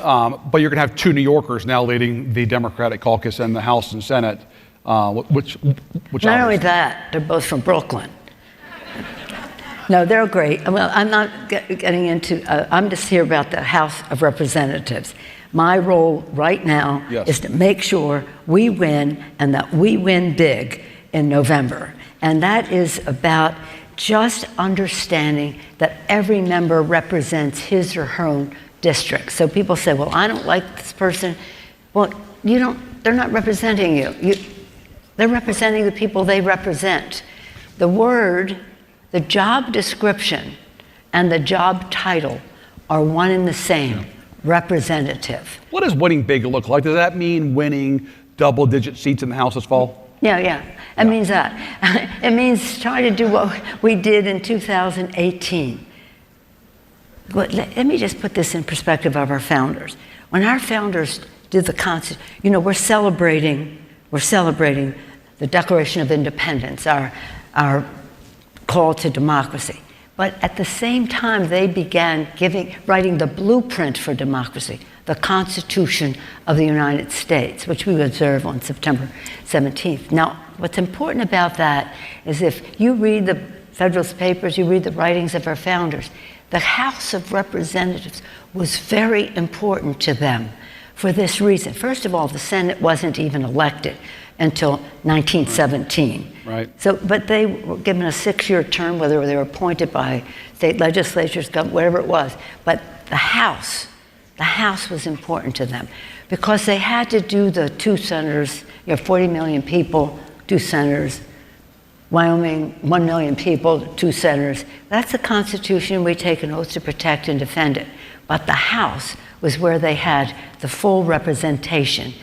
but you're going to have two New Yorkers now leading the Democratic caucus in the House and Senate, which not only that, they're both from Brooklyn. No, they're great. Well, I'm not getting into, I'm just here about the House of Representatives. My role right now is to make sure we win and that we win big in November. And that is about just understanding that every member represents his or her own district. So people say, well, I don't like this person. Well, they're not representing you. They're representing the people they represent. The job description and the job title are one and the same, representative. What does winning big look like? Does that mean winning double-digit seats in the House this fall? Yeah. It means that. It means trying to do what we did in 2018. But let me just put this in perspective of our founders. When our founders did the Constitution, we're celebrating the Declaration of Independence, our call to democracy. But at the same time, they began writing the blueprint for democracy, the Constitution of the United States, which we observe on September 17th. Now, what's important about that is if you read the Federalist Papers, you read the writings of our founders, the House of Representatives was very important to them for this reason. First of all, the Senate wasn't even elected until 1917. Right. But they were given a 6-year term, whether they were appointed by state legislatures, whatever it was. But the House was important to them because they had to do the 2 senators, 40 million people, 2 senators. Wyoming, 1 million people, 2 senators. That's the Constitution. We take an oath to protect and defend it. But the House was where they had the full representation.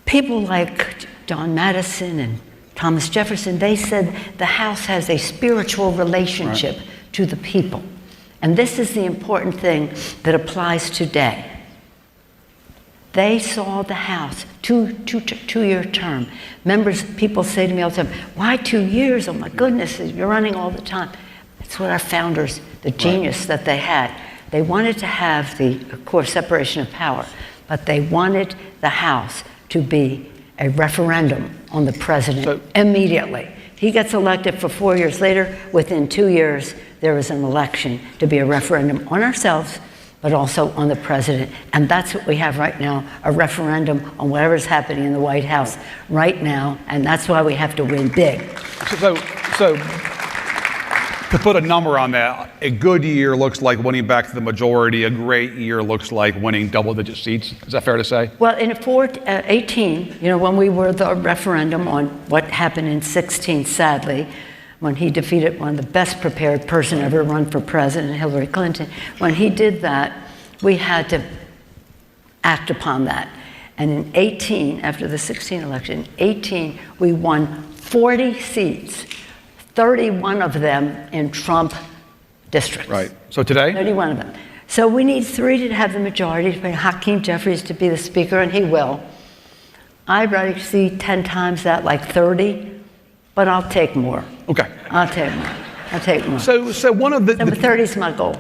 People like John Madison and Thomas Jefferson, they said the House has a spiritual relationship to the people. And this is the important thing that applies today. They saw the House, two-year term. People say to me all the time, why 2 years? Oh my goodness, you're running all the time. That's what our founders, the genius that they had. They wanted to have the, of course, separation of power, but they wanted the House to be a referendum on the president immediately. He gets elected for 4 years later. Within 2 years, there was an election to be a referendum on ourselves, but also on the president. And that's what we have right now, a referendum on whatever's happening in the White House right now. And that's why we have to win big. So to put a number on that, a good year looks like winning back to the majority. A great year looks like winning double-digit seats. Is that fair to say? Well, in 18, when we were the referendum on what happened in 16, sadly, when he defeated one of the best prepared person ever run for president, Hillary Clinton, when he did that, we had to act upon that. And in 18, after the 16 election, 18, we won 40 seats, 31 of them in Trump districts. Right. So today? 31 of them. So we need 3 to have the majority, to bring Hakeem Jeffries to be the speaker, and he will. I'd rather see 10 times that, like 30, but I'll take more. Okay. I'll take more. So one of the... Number 30 is my goal.